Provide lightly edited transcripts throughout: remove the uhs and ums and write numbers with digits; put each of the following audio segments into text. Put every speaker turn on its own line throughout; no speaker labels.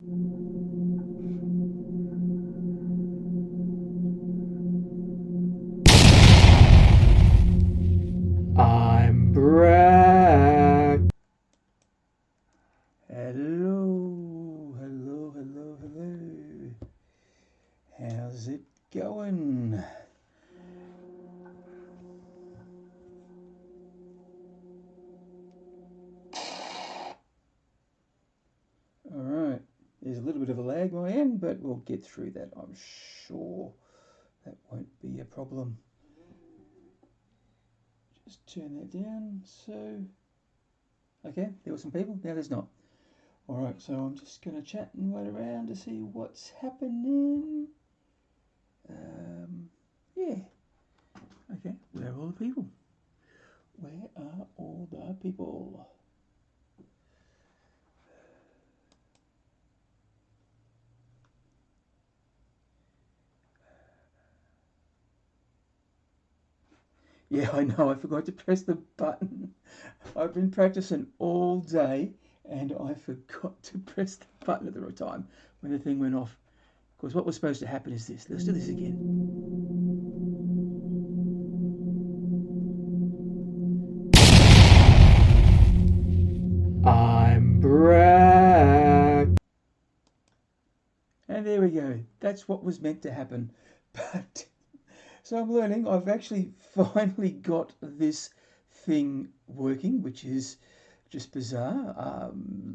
I'm Brak.
Hello, hello, hello, hello. How's it going? Alright, there's a little bit of a lag on my end, but we'll get through that, I'm sure. That won't be a problem. Just turn that down, so... Okay, there were some people, now there's not. Alright, so I'm just going to chat and wait around to see what's happening. Yeah. Okay, where are all the people? Where are all the people? Yeah, I know, I forgot to press the button. I've been practicing all day and I forgot to press the button at the right time when the thing went off. Of course, what was supposed to happen is this. Let's do this again.
I'm Brak.
And there we go. That's what was meant to happen. But so I'm learning. I've actually finally got this thing working, which is just bizarre.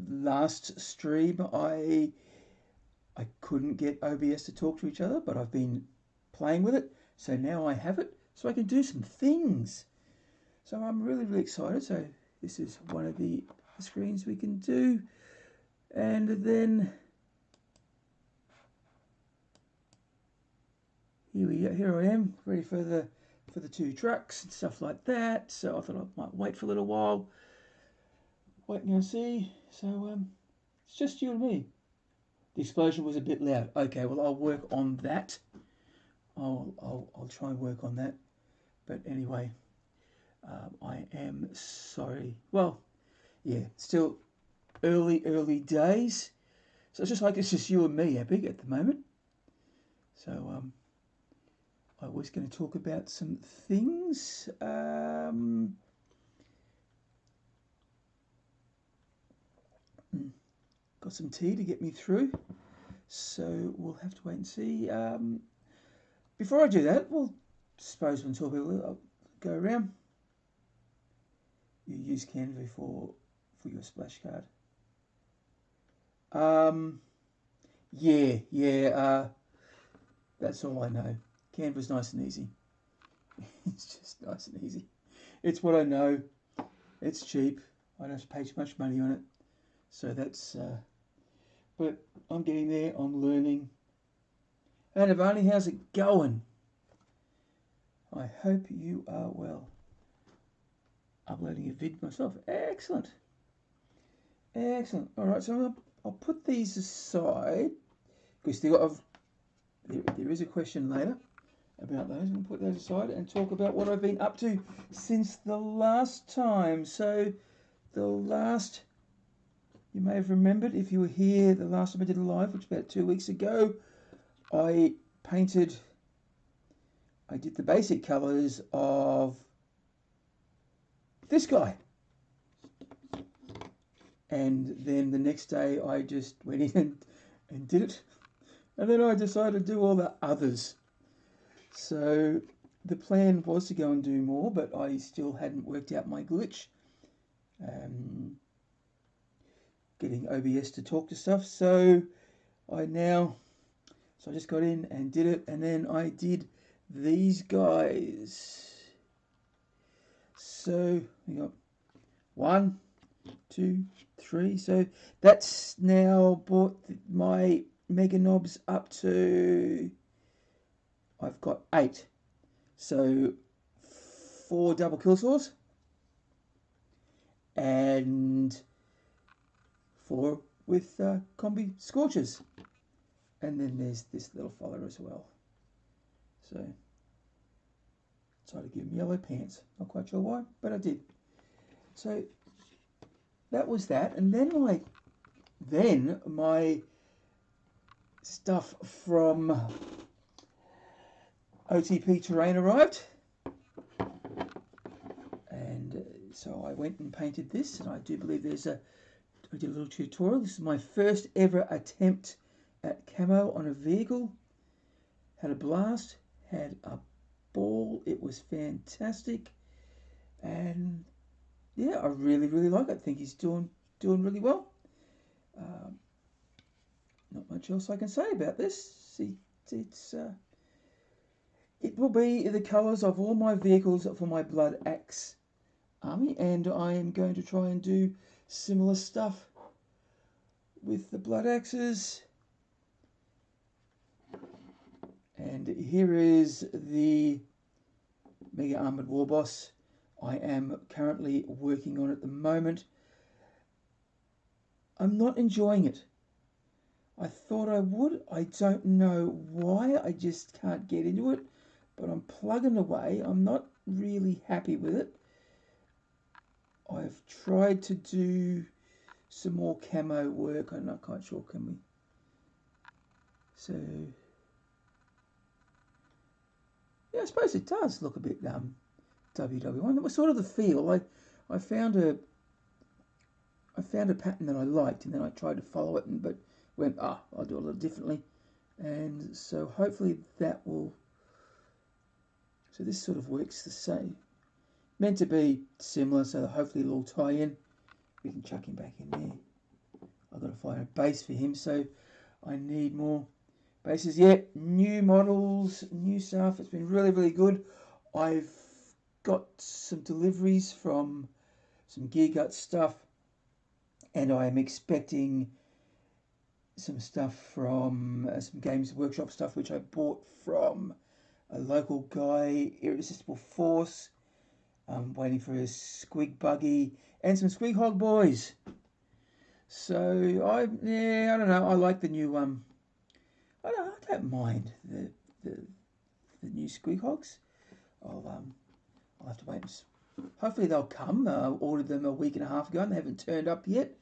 Last stream, I couldn't get OBS to talk to each other, but I've been playing with it, so now I have it, so I can do some things. So I'm really, really excited. So this is one of the screens we can do, and then here I am, ready for the two trucks and stuff like that. So I thought I might wait for a little while, wait and see. So it's just you and me. The explosion was a bit loud. Okay, well I'll work on that. I'll try and work on that. But anyway, I am sorry. Well, yeah, still early days. So it's just like it's just you and me, Epic, at the moment. So I was going to talk about some things. Got some tea to get me through. So we'll have to wait and see. Before I do that, well, suppose we'll talk a little. I'll go around. You use Canva for your splash card. Yeah. That's all I know. Canva's nice and easy. It's just nice and easy. It's what I know. It's cheap. I don't have to pay too much money on it. So that's. But I'm getting there. I'm learning. And Avani, how's it going? I hope you are well. Uploading a vid myself. Excellent. Excellent. All right, so I'll put these aside because there is a question later about those. I'm going to put those aside and talk about what I've been up to since the last time. So the last, you may have remembered if you were here the last time I did a live, which was about 2 weeks ago, I did the basic colours of this guy. And then the next day I just went in and did it. And then I decided to do all the others. So the plan was to go and do more, but I still hadn't worked out my glitch. Getting OBS to talk to stuff. So I just got in and did it. And then I did these guys. So we got 1, 2, 3. So that's now brought my mega knobs up to, I've got 8. So 4 double kill saws and 4 with combi scorchers. And then there's this little fella as well. So try to give him yellow pants. Not quite sure why, but I did. So that was that. And then my stuff from OTP Terrain arrived, and so I went and painted this, and I do believe I did a little tutorial. This is my first ever attempt at camo on a vehicle. Had a blast, had a ball, it was fantastic, and yeah, I really like it. I think he's doing really well. Not much else I can say about this. It will be the colours of all my vehicles for my Blood Axe army, and I am going to try and do similar stuff with the Blood Axes. And here is the Mega Armoured Warboss. I am currently working on it at the moment. I'm not enjoying it. I thought I would. I don't know why. I just can't get into it. But I'm plugging away. I'm not really happy with it. I've tried to do some more camo work. I'm not quite sure, can we? So, yeah, I suppose it does look a bit WW1. That was sort of the feel. I found a pattern that I liked, and then I tried to follow it, but went, I'll do it a little differently. And so hopefully that will... So this sort of works the same. Meant to be similar, so hopefully it'll all tie in. We can chuck him back in there. I've got to find a base for him, so I need more bases. Yeah, new models, new stuff. It's been really good. I've got some deliveries from some Gear Guts stuff, and I am expecting some stuff from some Games Workshop stuff, which I bought from a local guy, Irresistible Force. I'm waiting for a Squig Buggy and some Squig Hog Boys. So I don't know. I like the new I don't mind the new Squig Hogs. I'll have to wait. Hopefully they'll come. I ordered them a week and a half ago, and they haven't turned up yet.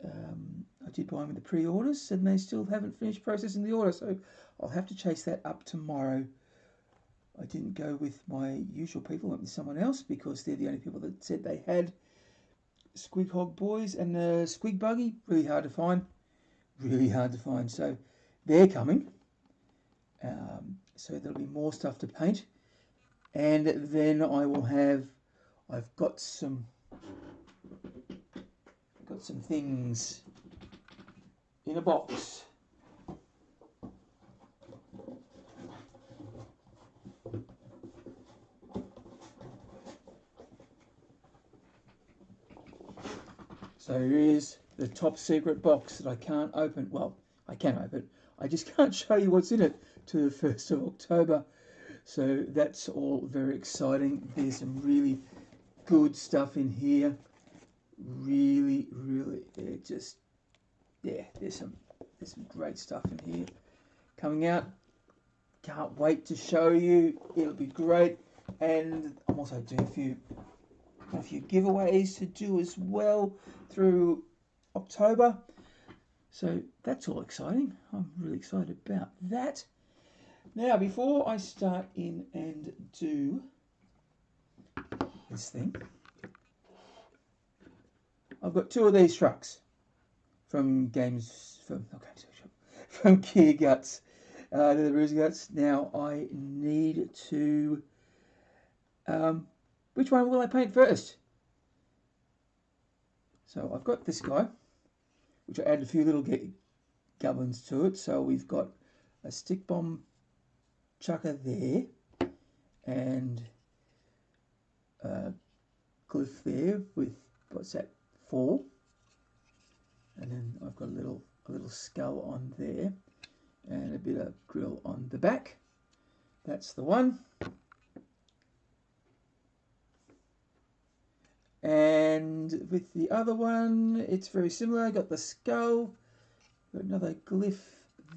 I did buy them with the pre-orders, and they still haven't finished processing the order, so I'll have to chase that up tomorrow. I didn't go with my usual people, I went with someone else, because they're the only people that said they had Squig Hog Boys and the Squig Buggy. Really hard to find. So they're coming. So there'll be more stuff to paint. And then I will have... I've got some things in a box. So here is the top secret box that I can't open. Well, I can open. I just can't show you what's in it to the 1st of October. So that's all very exciting. There's some really good stuff in here. Really, there's some great stuff in here coming out. Can't wait to show you. It'll be great. And I'm also doing a few giveaways to do as well through October. So that's all exciting. I'm really excited about that. Now, before I start in and do this thing, I've got 2 of these trucks from from Gear Guts. The Bruiser Guts. Now I need to... which one will I paint first? So I've got this guy, which I added a few little gubbins to it. So we've got a stick bomb chucker there, and a glyph there with, what's that, 4. And then I've got a little skull on there, and a bit of grill on the back. That's the one. And with the other one, it's very similar. I got the skull, got another glyph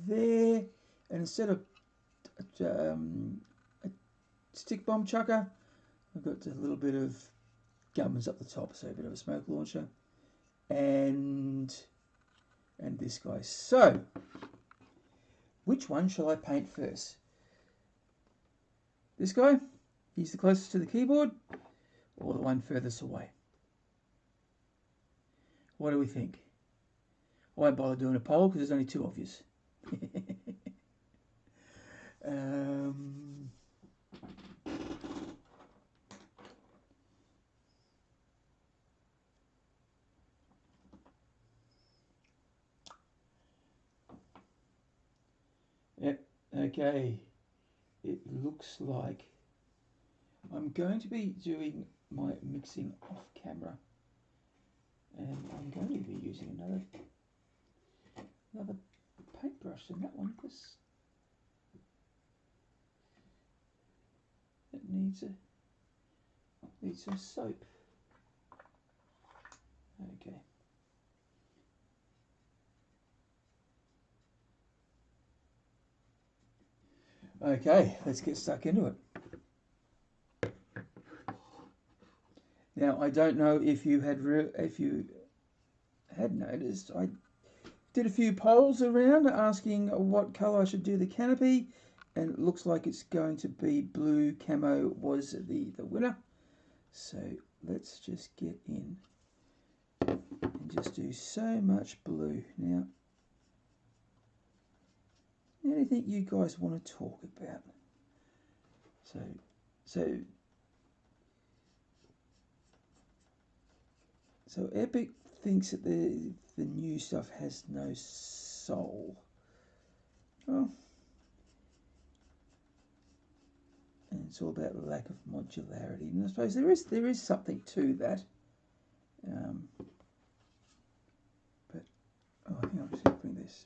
there, and instead of a stick bomb chucker, I've got a little bit of gubbins up the top, so a bit of a smoke launcher, and this guy. So which one shall I paint first? This guy? He's the closest to the keyboard, or the one furthest away? What do we think? I won't bother doing a poll because there's only two of yous. Yep, okay. It looks like I'm going to be doing my mixing off camera, and I'm going to be using another paintbrush than that one because it needs some soap. Okay. Okay, let's get stuck into it. Now, I don't know if you had noticed, I did a few polls around asking what colour I should do the canopy, and it looks like it's going to be blue camo was the winner. So let's just get in and just do so much blue. Now, anything you guys want to talk about? So Epic thinks that the new stuff has no soul. Well, and it's all about the lack of modularity, and I suppose there is something to that. But oh, hang on, I'm just going to bring this.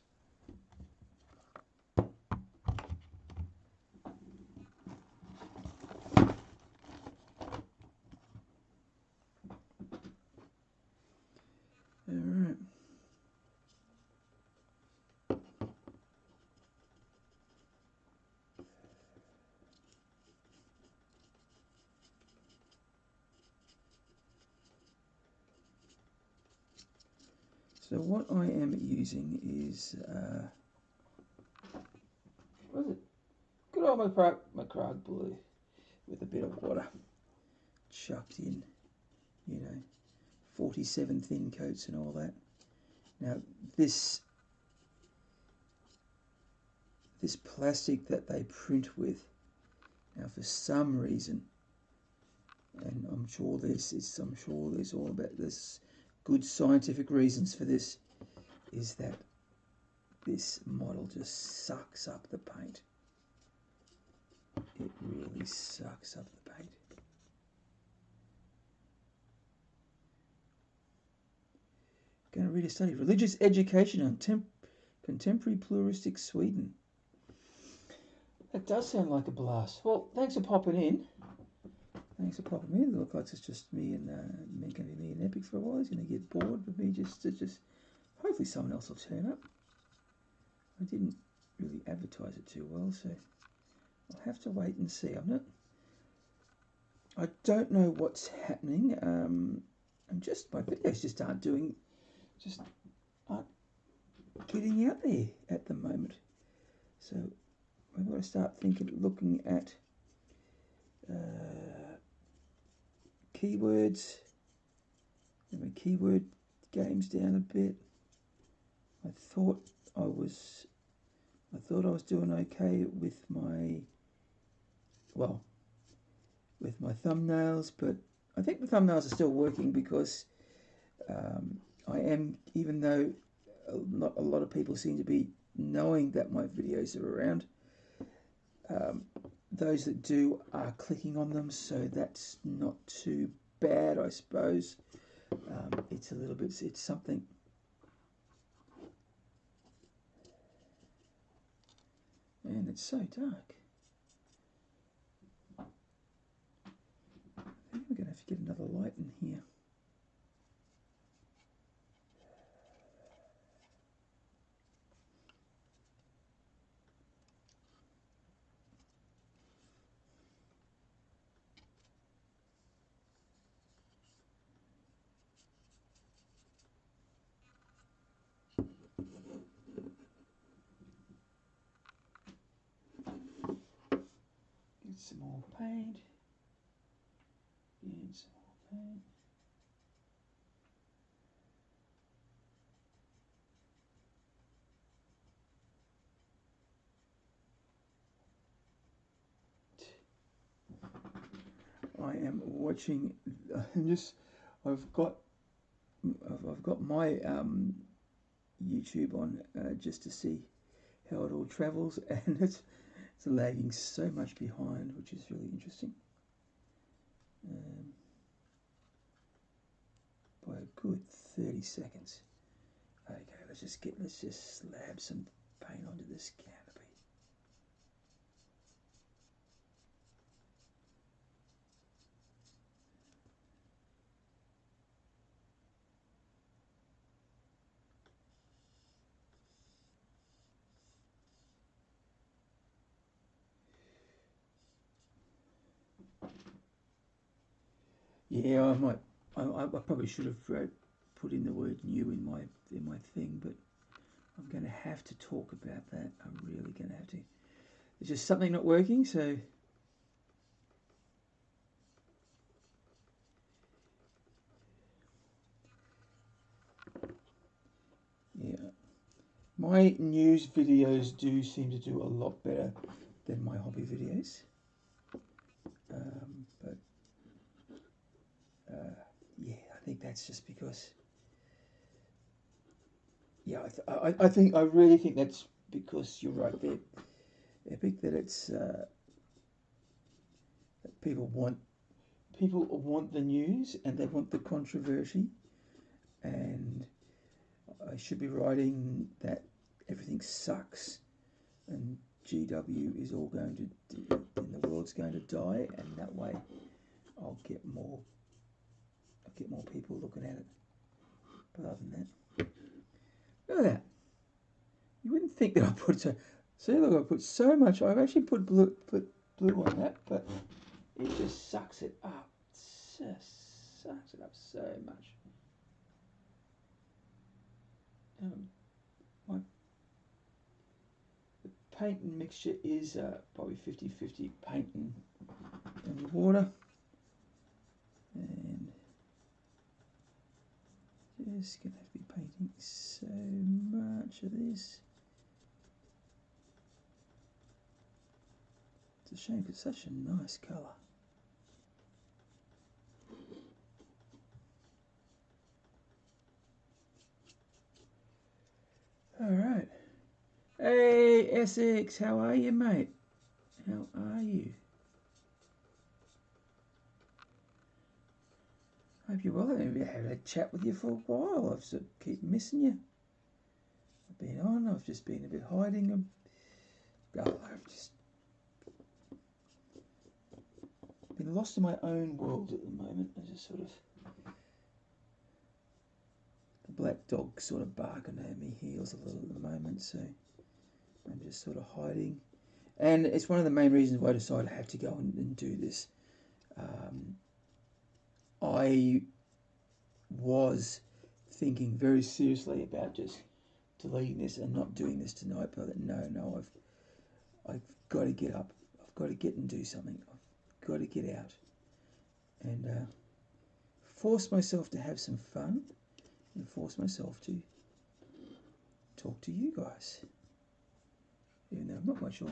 All right. So what I am using is what is it? Good old McCrag blue with a bit of water chucked in, 47 thin coats and all that. Now this plastic that they print with, now for some reason, and I'm sure there's all about this good scientific reasons for this, is that this model just sucks up the paint. It really sucks up the paint. Going to read a study, Religious Education on Contemporary Pluralistic Sweden. That does sound like a blast. Well, thanks for popping in. It looks like it's just me and Epic for a while. He's going to get bored with me. Just hopefully someone else will turn up. I didn't really advertise it too well, so I'll have to wait and see. I don't know what's happening. My videos just aren't getting out there at the moment. So we've got to start looking at keywords. Let my keyword games down a bit. I thought I was doing okay with my thumbnails, but I think the thumbnails are still working because I am, even though not a lot of people seem to be knowing that my videos are around, those that do are clicking on them, so that's not too bad, I suppose. It's something. Man, it's so dark. I think we're going to have to get another light in here. paint. Again, some more paint. I am watching. I've got my YouTube on just to see how it all travels, and it's lagging so much behind, which is really interesting. By a good 30 seconds. Okay, let's just slab some paint onto this canopy. Yeah, I probably should have put in the word new in my thing, but I'm going to have to talk about that. I'm really going to have to. There's just something not working, so. Yeah. My news videos do seem to do a lot better than my hobby videos. But yeah, I think that's just because. Yeah, I really think that's because you're right there, Epic. That it's that people want the news and they want the controversy, and I should be writing that everything sucks and GW is all going to and the world's going to die, and that way I'll get more people looking at it. But other than that, look at that. You wouldn't think that I put so. See, look, I put so much. I've actually put blue on that, but it just sucks it up. It just sucks it up so much. The paint and mixture is probably 50-50 paint and water, and just gonna have to be painting so much of this. It's a shame because it's such a nice colour. All right. Hey, Essex, how are you, mate? How are you? Hope you're well. I haven't had a chat with you for a while. I've sort of keep missing you. I've been on. I've just been a bit hiding. I've just been lost in my own world at the moment. I just sort of the black dog sort of barking at me heels a little at the moment, so I'm just sort of hiding. And it's one of the main reasons why I decided I have to go and do this. I was thinking very seriously about just deleting this and not doing this tonight, but no, I've got to get up. I've got to get and do something. I've got to get out and force myself to have some fun and force myself to talk to you guys, even though I'm not quite sure.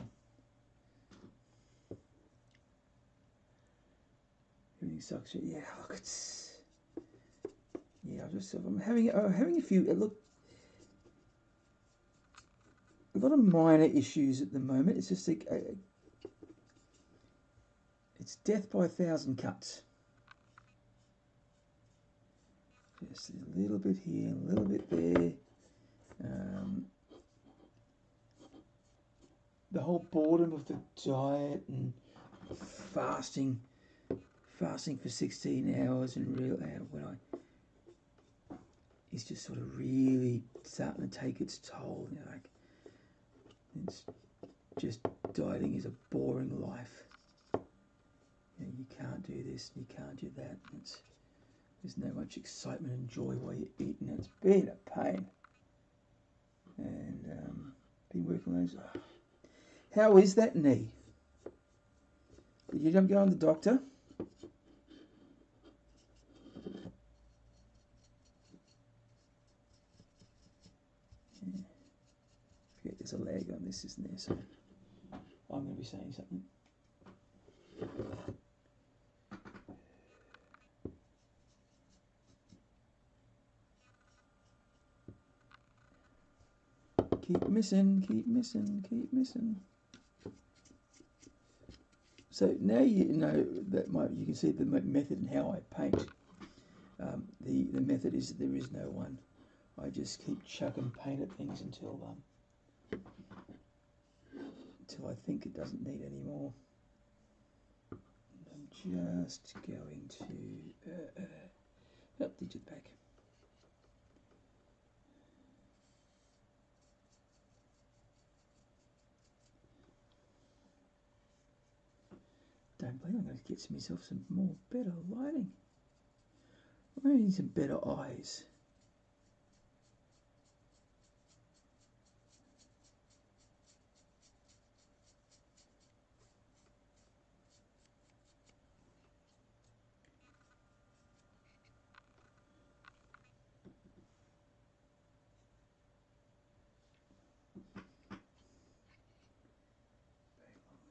Everything sucks. Yeah, look, it's. Yeah, I'm having a few. Look, a lot of minor issues at the moment. It's just like it's death by 1,000 cuts. Just a little bit here, a little bit there. The whole boredom of the diet and fasting for 16 hours and it's just sort of really starting to take its toll. You know, like it's just dieting is a boring life. You know, you can't do this, you can't do that. There's no much excitement and joy while you're eating. It's been a pain. And been working on those. How is that knee? But you don't go on the doctor. Yeah. Forget there's a lag on this, isn't there? So I'm going to be saying something. Keep missing, keep missing, keep missing. So now you know that you can see the method and how I paint. The method is that there is no one. I just keep chucking paint at things until I think it doesn't need any more. I'm just going to digit back. Don't believe I'm going to get myself some more better lighting. I need some better eyes.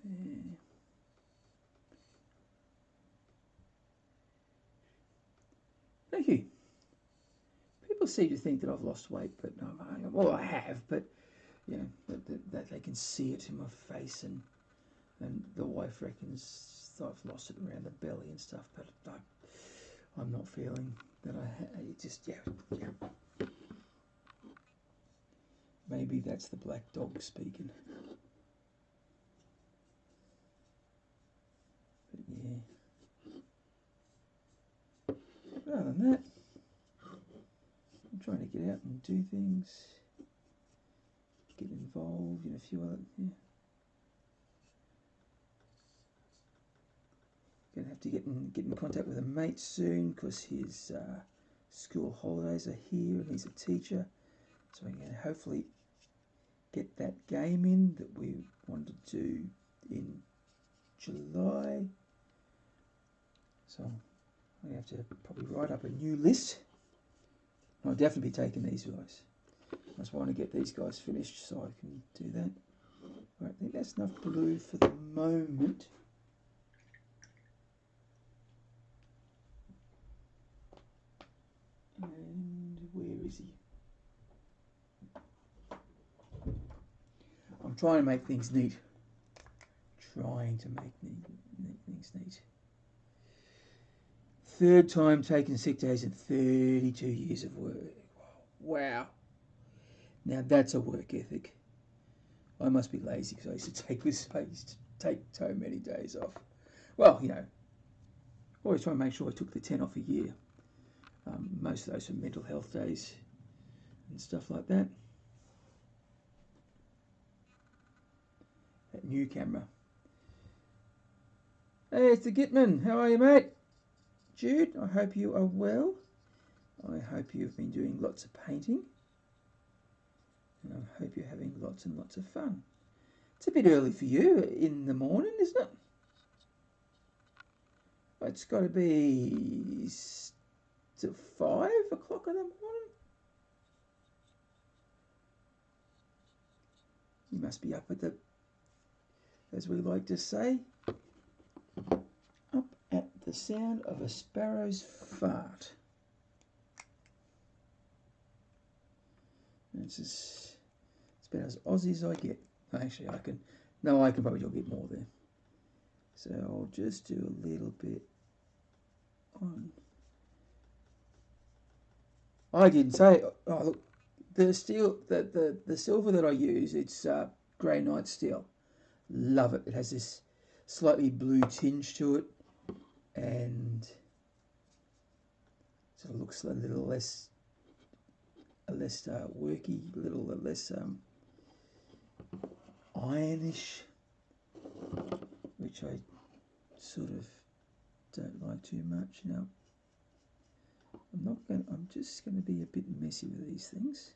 Yeah. Thank you. People seem to think that I've lost weight, but no, well, I have, but you know that they can see it in my face, and the wife reckons I've lost it around the belly and stuff, but I'm not feeling that it just yeah. Maybe that's the black dog speaking. But yeah. Other than that, I'm trying to get out and do things, get involved in a few other, yeah. Gonna have to get in contact with a mate soon because his school holidays are here and he's a teacher, so I'm gonna hopefully get that game in that we wanted to do in July. So I have to probably write up a new list. I'll definitely be taking these guys. I just want to get these guys finished so I can do that. Right, I think that's enough blue for the moment. And where is he? I'm trying to make things neat. Trying to make things neat. Third time taking sick days in 32 years of work. Wow. Now that's a work ethic. I must be lazy because I used to take so many days off. Well, you know, always try and make sure I took the 10 off a year. Most of those are mental health days and stuff like that. That new camera. Hey, it's the Gitman. How are you, mate? Jude, I hope you are well. I hope you've been doing lots of painting. And I hope you're having lots and lots of fun. It's a bit early for you in the morning, isn't it? It's got to be 5 o'clock in the morning. You must be up at the, as we like to say, up at the sound of a sparrow's fart. It's about as Aussie as I get. Actually, I can probably do a bit more there. So I'll just do a little bit on. I didn't say. Oh look, the steel, the silver that I use, it's grey night steel. Love it. It has this slightly blue tinge to it, and sort of looks a little less worky, a little less ironish, which I sort of don't like too much. Now, I'm just going to be a bit messy with these things.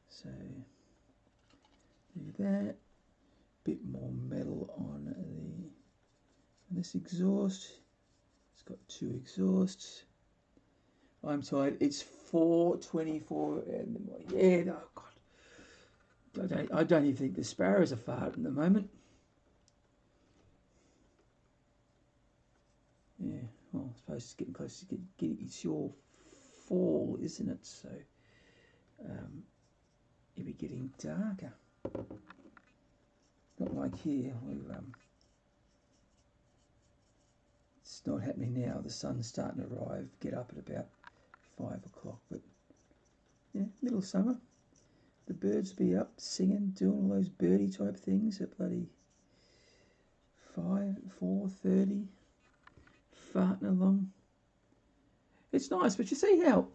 So do that. Bit more metal on And this exhaust, it's got 2 exhausts. I'm tired. It's 4:24 in the morning. Yeah, oh God. I don't even think the sparrows are farting at the moment. Yeah, well, I suppose it's getting close to it's your fall, isn't it? So it'll be getting darker. Not like here, it's not happening now. The sun's starting to arrive, get up at about 5 o'clock. But yeah, middle of summer. The birds be up singing, doing all those birdie type things at bloody 4:30, farting along. It's nice, but you see how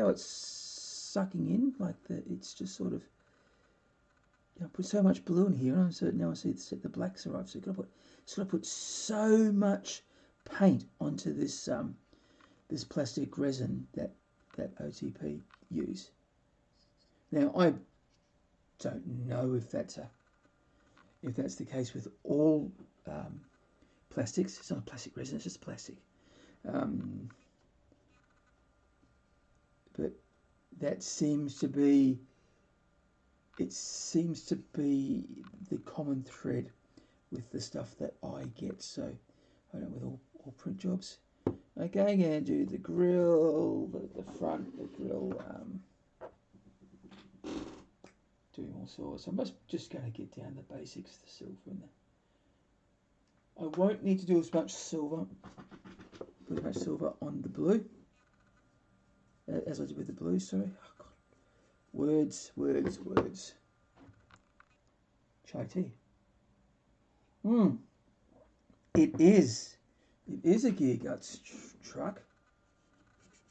it's sucking in, like it's just sort of, I put so much blue in here, and now I see the blacks arrive. So I've got to put so much paint onto this this plastic resin that OTP use. Now I don't know if that's the case with all plastics. It's not a plastic resin; it's just plastic. But that seems to be. It seems to be the common thread with the stuff that I get. So I don't with all print jobs. Okay, I'm going to do the grill, the front, the grill, doing all sorts. I'm just going to get down the basics, the silver in there. I won't need to do as much silver, on the blue, as I did with the blue, sorry. Oh, God. Words. Chai tea. It is a gear guts truck,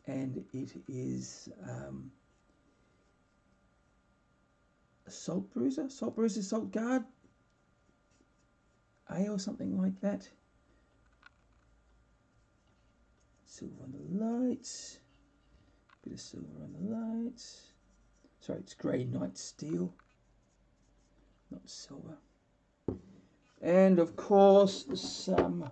and it is a salt bruiser, salt guard A or something like that. Silver on the lights, bit of silver on the lights. Sorry, it's grey night steel, not silver. And of course some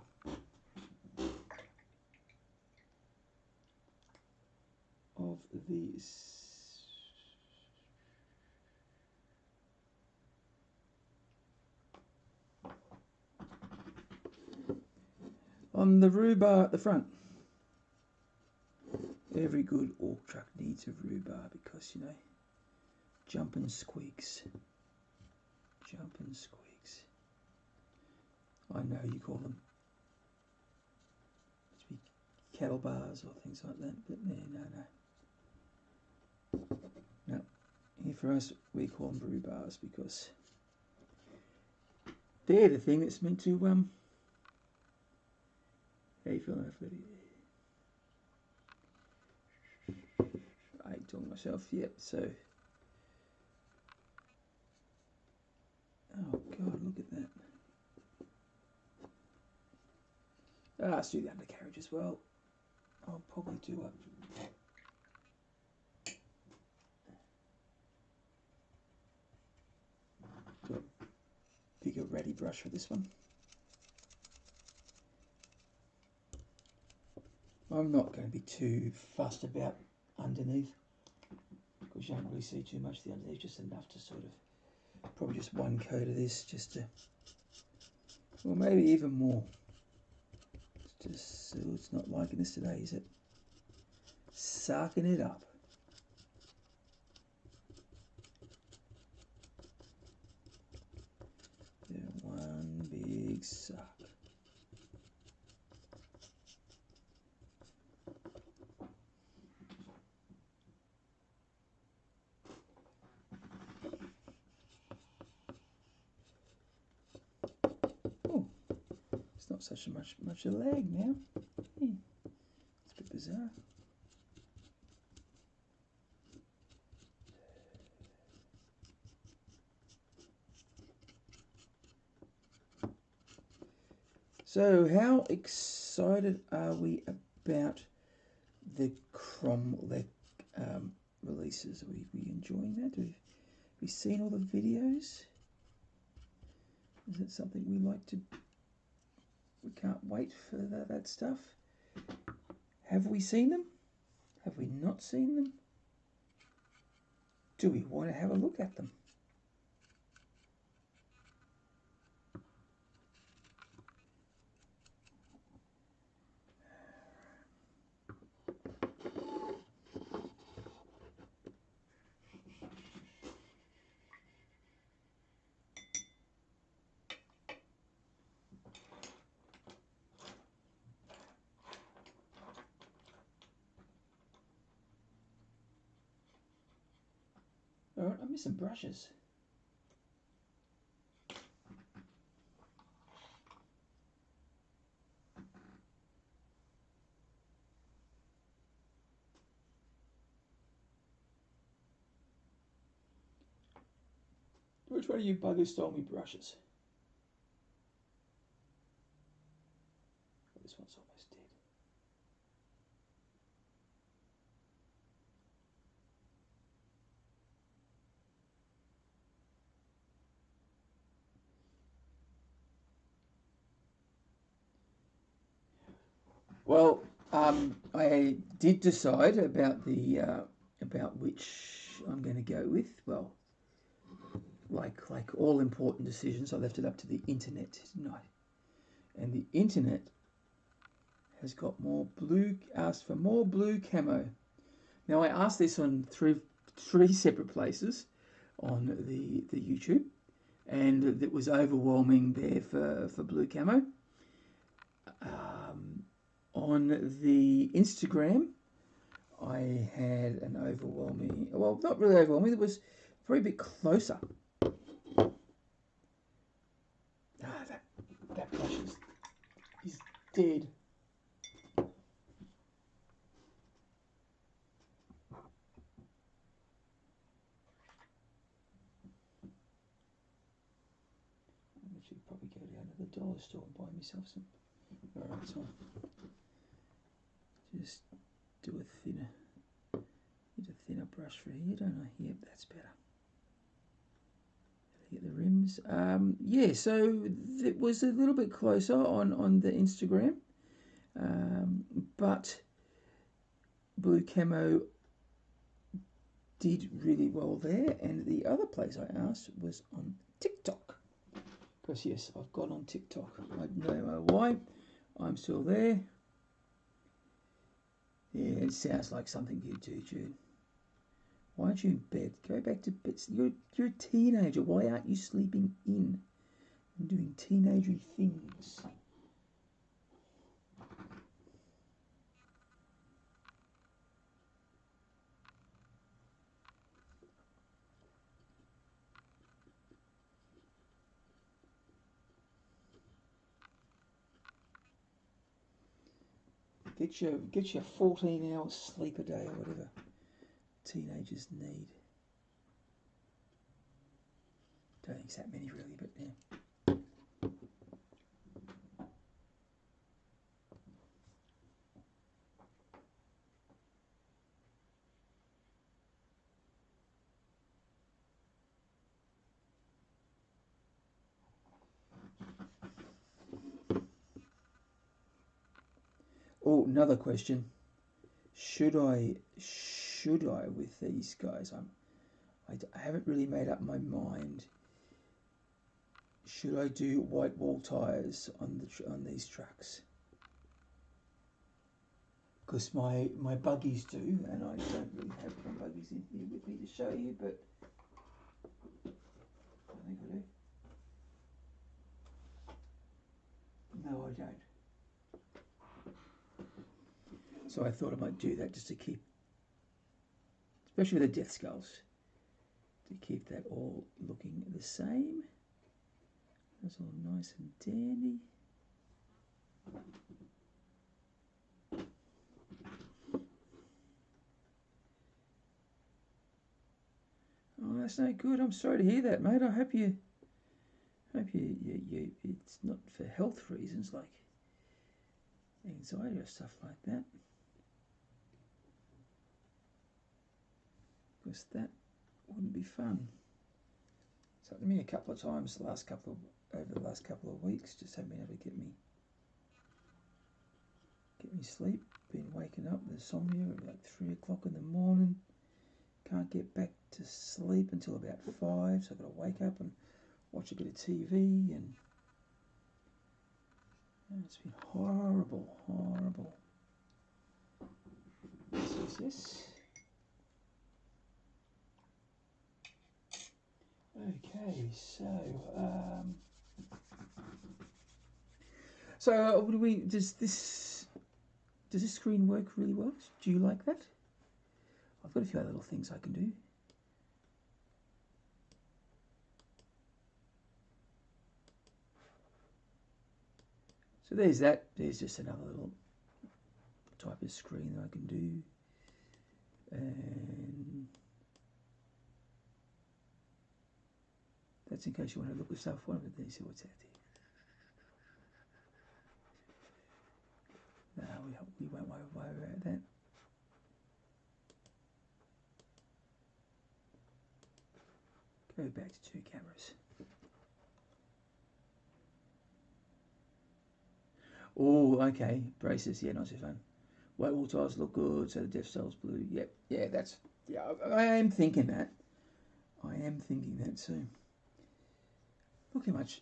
of these on the rhubarb at the front. Every good Ork truck needs a rhubarb because, you know, jumping squeaks. I know you call them cattle bars or things like that, but no. Here for us, we call them rhubarbs because they're the thing that's meant to how you feeling after it? I ain't talking myself yet, so oh God, look at that. Let's do the undercarriage as well. I'll probably do a bigger ratty brush for this one. I'm not going to be too fussed about underneath because you don't really see too much of the underneath, just enough to sort of, probably just one coat of this just to, or maybe even more. Just so it's not liking this today, is it? Sucking it up. Yeah, one big suck. Oh, it's not such much a lag now. It's a bit bizarre. So how excited are we about the Cromlech releases? Are we enjoying that? Have we seen all the videos? Is it something we like to... We can't wait for that stuff. Have we seen them? Have we not seen them? Do we want to have a look at them? Alright, I'm missing brushes. Which one of you buggers stole me brushes? This one's almost dead. Well, I did decide about the about which I'm going to go with. Well, like all important decisions, I left it up to the internet, didn't I? And the internet has got asked for more blue camo. Now I asked this on three separate places on the YouTube, and it was overwhelming there for blue camo. On the Instagram, I had an overwhelming, well, not really overwhelming, it was very bit closer. That brush is dead. I should probably go down to the dollar store and buy myself some. Alright, so just do a thinner brush for here, don't I? Yep, that's better. Get the rims. Yeah, so it was a little bit closer on the Instagram, but blue camo did really well there. And the other place I asked was on TikTok, because yes, I've got on TikTok. I don't know why. I'm still there. Yeah, it sounds like something you do, Jude. Why aren't you in bed? Go back to bed. You're a teenager. Why aren't you sleeping in and doing teenagery things? Get your 14 hours sleep a day or whatever teenagers need. Don't think it's that many really, but yeah. Oh, another question. Should I with these guys? I haven't really made up my mind. Should I do white wall tires on these trucks? Because my buggies do, and I don't really have my buggies in here with me to show you, but I think I do. No, I don't. So I thought I might do that just to keep, especially with the Def Skulls, to keep that all looking the same. That's all nice and dandy. Oh, that's no good. I'm sorry to hear that, mate. I hope you it's not for health reasons like anxiety or stuff like that. Because that wouldn't be fun. It's happened to me a couple of times the last couple over the last couple of weeks. Just haven't been able to get me sleep. Been waking up with insomnia at like 3 o'clock in the morning. Can't get back to sleep until about 5, so I've got to wake up and watch a bit of TV, and it's been horrible, horrible. Yes. Okay, so does this screen work really well? Do you like that? I've got a few other little things I can do. So there's that. There's just another little type of screen that I can do. And that's in case you want to look at stuff. One of these, see what's out there. No, we won't worry about that. Go back to 2 cameras. Oh, okay. Braces, yeah, not so fun. White wall tiles look good, so the Def Skull's blue. Yep, yeah, that's... Yeah, I am thinking that. I am thinking that, so... Look how much...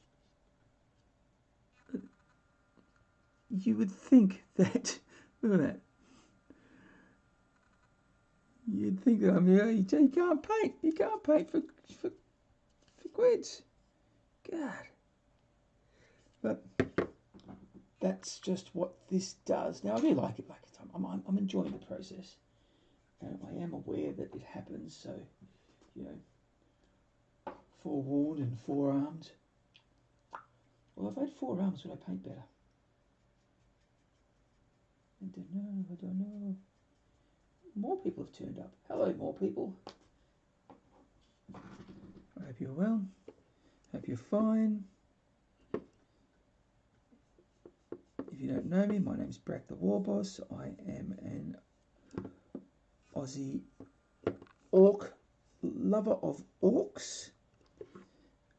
You would think that... Look at that. You'd think that, I mean, you can't paint. You can't paint for quids. God. But that's just what this does. Now, I do like it. I'm enjoying the process. And I am aware that it happens, so, you know, forewarned and forearmed. Well, if I had forearms, would I paint better? I don't know. More people have turned up. Hello, more people. I hope you're well. Hope you're fine. If you don't know me, my name's Brak Da Warboss. I am an Aussie orc lover of orcs,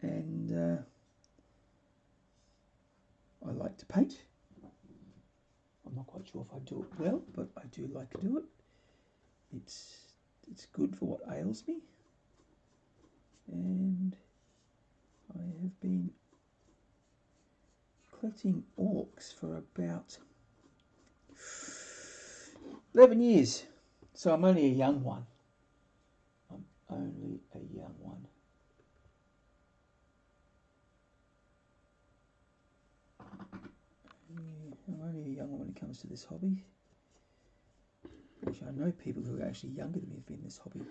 and I like to paint. I'm not quite sure if I do it well, but I do like to do it. It's good for what ails me, and I have been collecting orcs for about 11 years, so I'm only a young one. I'm only a young one. I'm only a young one when it comes to this hobby. Which I know people who are actually younger than me have been in this hobby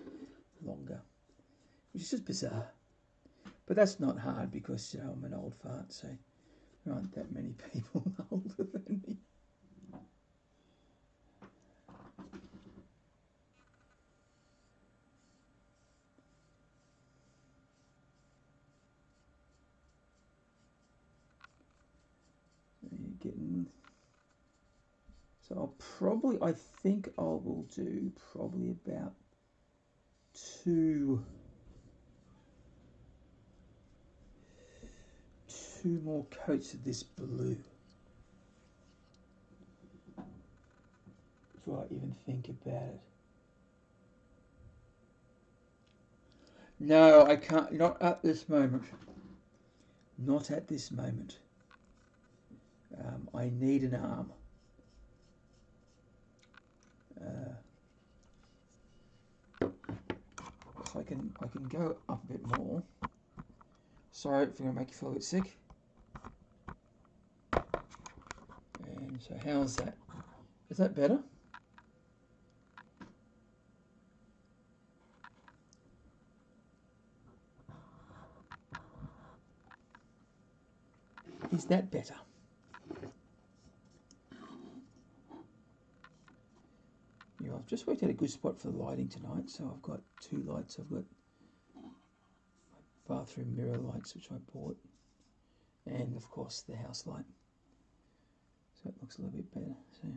longer, which is just bizarre. But that's not hard because, you know, I'm an old fart, so there aren't that many people older than me. So I think I will do probably about two more coats of this blue before I even think about it. No, I can't. Not at this moment. Not at this moment. I need an arm. So I can go up a bit more. Sorry if I'm going to make you feel a bit sick. And so how's that? Is that better? Is that better? Yeah, I've just worked out a good spot for the lighting tonight. So I've got 2 lights. I've got my bathroom mirror lights, which I bought, and of course the house light. So it looks a little bit better. So.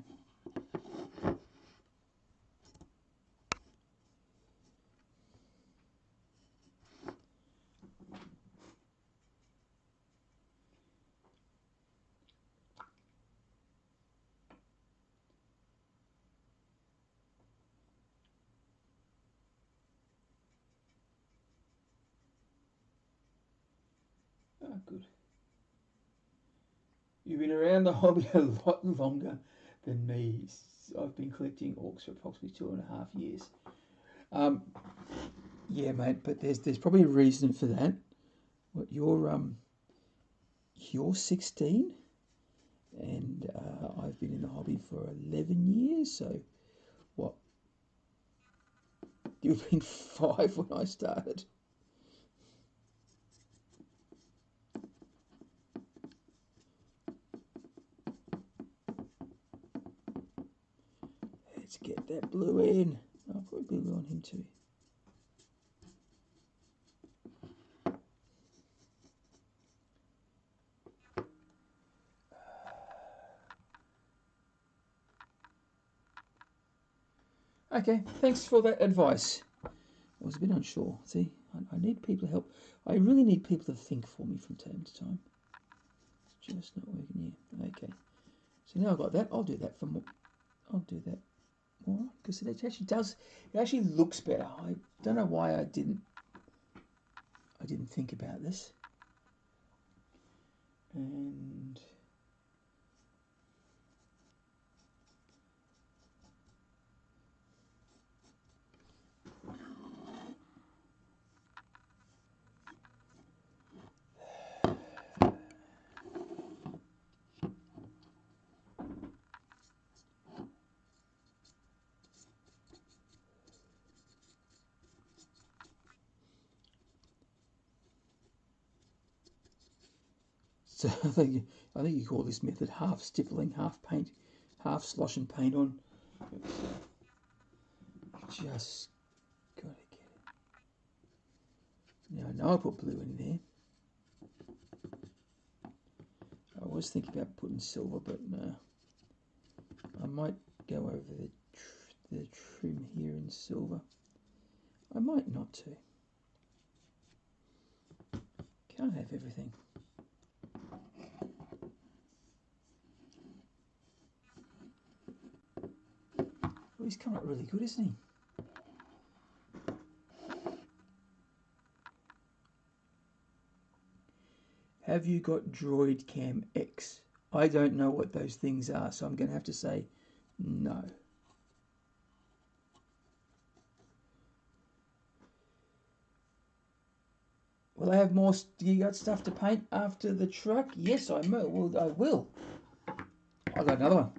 Ah, good. You've been around the hobby a lot longer than me. I've been collecting orcs for approximately 2.5 years. Yeah, mate, but there's probably a reason for that. What you're 16, and I've been in the hobby for 11 years. So, what? You've been 5 when I started. Let's get that blue in. I'll put blue on him too. Okay, thanks for that advice. I was a bit unsure. See, I need people to help. I really need people to think for me from time to time. It's just not working here. Okay, so now I've got that. I'll do that for more. I'll do that more because it actually does. It actually looks better. I don't know why I didn't think about this. And so I think you call this method half stippling, half paint, half sloshing paint on. Just gotta get it. Now I know I put blue in there. I was thinking about putting silver, but no. I might go over the trim here in silver. I might not too. Can't have everything. Well, he's come out really good, isn't he? Have you got Droid Cam X? I don't know what those things are, so I'm going to have to say no. Will I have more? Do you got stuff to paint after the truck? Yes, I will. I will. I got another one.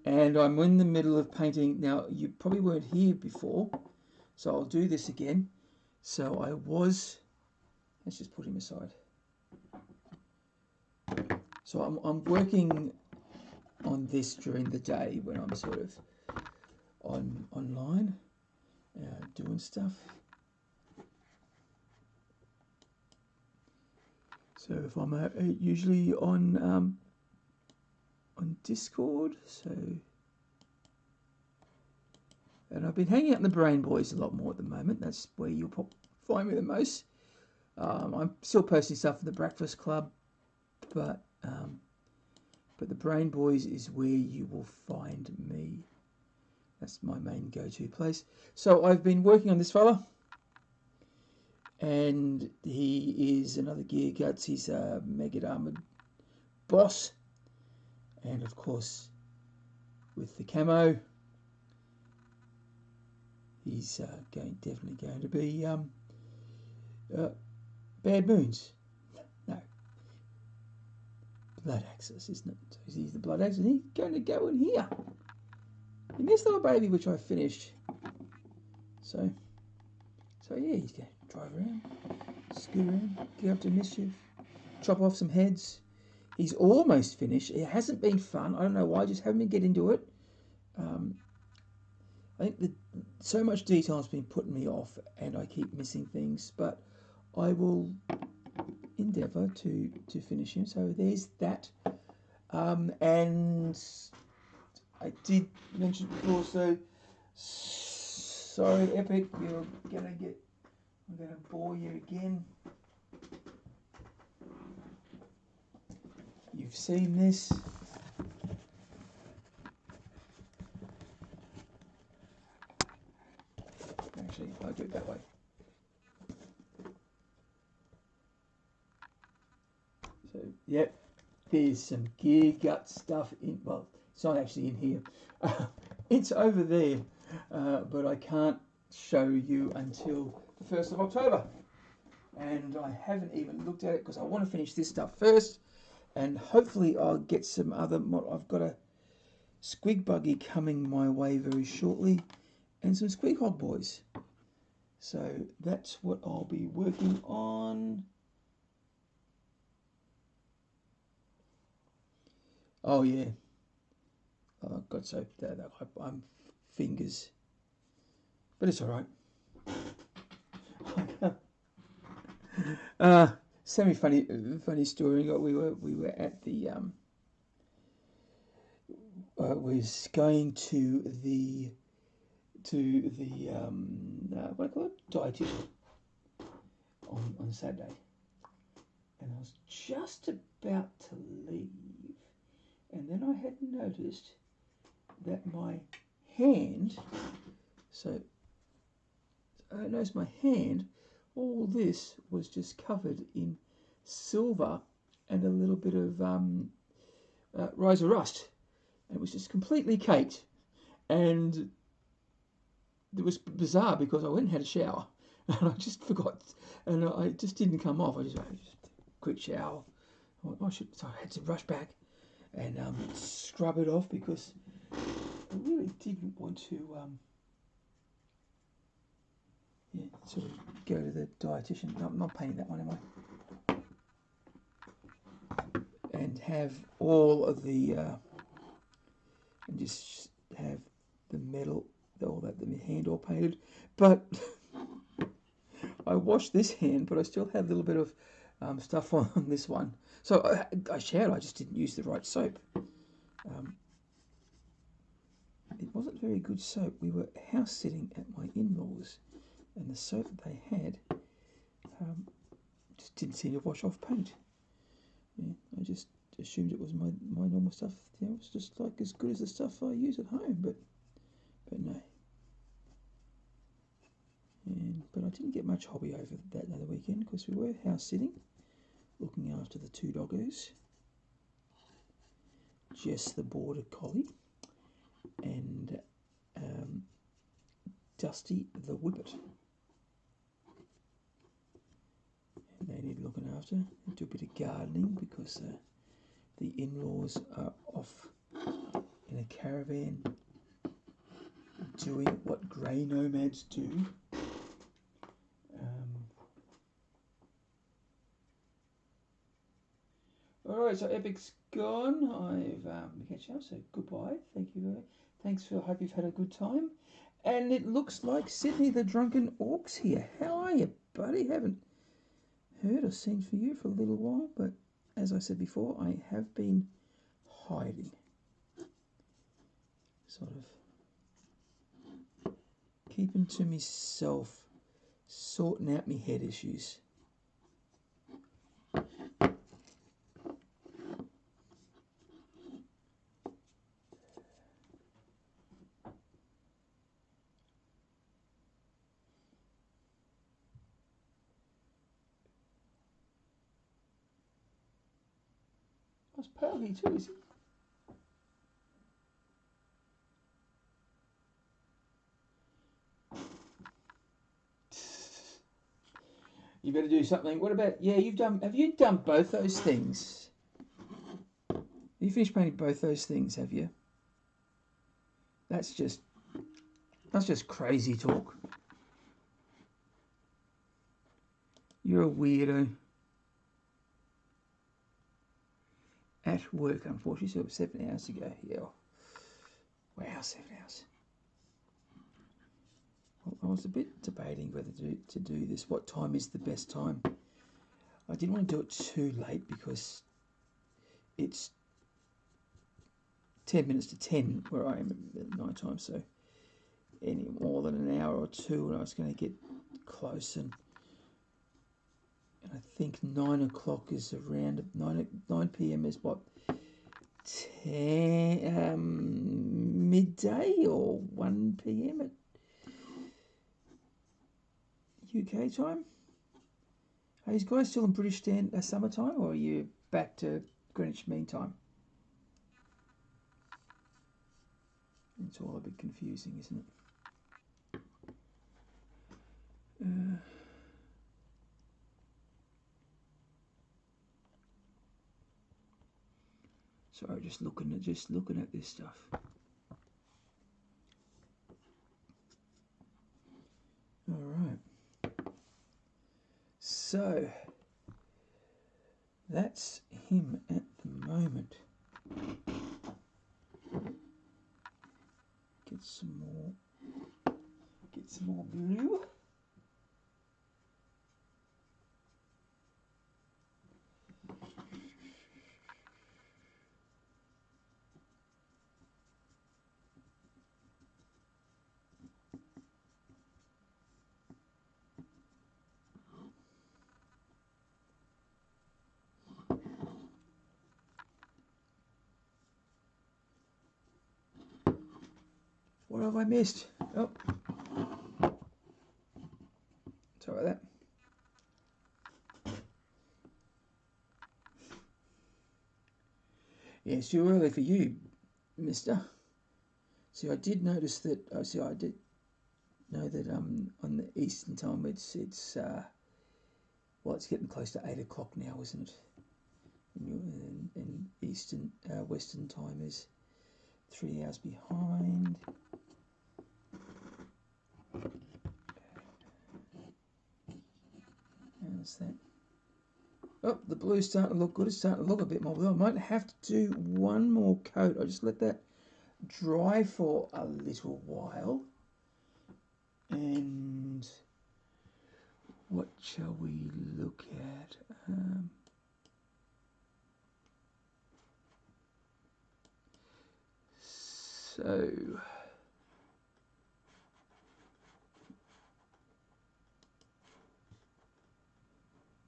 And I'm in the middle of painting. Now, you probably weren't here before, so I'll do this again. So I was... Let's just put him aside. So I'm working on this during the day when I'm sort of online doing stuff. So if I'm usually on Discord, so... And I've been hanging out in the Brain Boys a lot more at the moment. That's where you'll find me the most. I'm still posting stuff for the Breakfast Club, but the Brain Boys is where you will find me. That's my main go-to place. So I've been working on this fella, and he is another Gear Guts. He's a Mega Armored boss, and of course, with the camo, he's definitely going to be Bad Moons. No. Blood Axis, isn't it? So he's the Blood Axis, and he's going to go in here. In this little baby, which I finished. So yeah, he's going to drive around, scoot around, get up to mischief, chop off some heads. He's almost finished. It hasn't been fun. I don't know why. I just haven't been getting into it. I think so much detail has been putting me off, and I keep missing things. But I will endeavour to finish him. So there's that. And I did mention before. So sorry, Epic, I'm gonna bore you again. You've seen this. Actually, I'll do it that way. So, yep, there's some gear gut stuff in, well, it's not actually in here. It's over there, but I can't show you until the 1st of October. And I haven't even looked at it because I want to finish this stuff first. And hopefully I'll get some other I've got a squig buggy coming my way very shortly. And some squig hog boys. So that's what I'll be working on. Oh yeah. Oh God, so I'm fingers, but it's all right. Funny story. We were at the was going to the what do I call it, dietitian on Saturday, and I was just about to leave, and then I had noticed that my hand, so I noticed my hand, all this was just covered in silver and a little bit of riser rust. It was just completely caked, and it was bizarre because I went and had a shower, and I just forgot, and I just didn't come off. I just quick shower. So I had to rush back and scrub it off because I really didn't want to sort of go to the dietitian. No, I'm not painting that one, am I? And have all of the and just have the metal, all that, the hand all painted. But I washed this hand, but I still had a little bit of stuff on this one. So I showered, I just didn't use the right soap. It wasn't very good soap. We were house sitting at my in-laws, and the soap that they had just didn't seem to wash off paint. Yeah, I just assumed it was my normal stuff. You know, it's just like as good as the stuff I use at home, but no. But I didn't get much hobby over that other weekend because we were house sitting, looking after the 2 doggos, Jess the border collie, and Dusty the whippet. And they need looking after. I do a bit of gardening because the in-laws are off in a caravan doing what grey nomads do. Alright, so Epic's gone. I've catch up, so goodbye. Thank you very much. Thanks for, I hope you've had a good time. And it looks like Sydney the Drunken Ork's here. How are you, buddy? Haven't heard or seen from you for a little while, but as I said before, I have been hiding. Sort of keeping to myself, sorting out my head issues. That's Pearly too, is he? You better do something. What about, yeah, have you done both those things? You finished painting both those things, have you? That's just crazy talk. You're a weirdo. At work, unfortunately, so it was 7 hours ago. Yeah. Wow, 7 hours. Well, I was a bit debating whether to do this. What time is the best time? I didn't want to do it too late because it's 10 minutes to 10 where I am at night time, so any more than an hour or two and I was going to get close, and I think 9 o'clock is around 9 p.m. is what, 10 midday or 1 p.m. at UK time. Are you guys still in British summertime, or are you back to Greenwich Mean Time? It's all a bit confusing, isn't it? Sorry, just looking at this stuff. All right. So that's him at the moment. Get some more blue. What have I missed? Oh, sorry about that. Yeah, it's too early for you, mister. See, I did notice that. Oh, see, I did know that on the Eastern time it's well, it's getting close to 8 o'clock now, isn't it? And Eastern Western time is 3 hours behind. How's that? Oh, the blue's starting to look good. It's starting to look a bit more blue. I might have to do one more coat. I'll just let that dry for a little while. And what shall we look at? So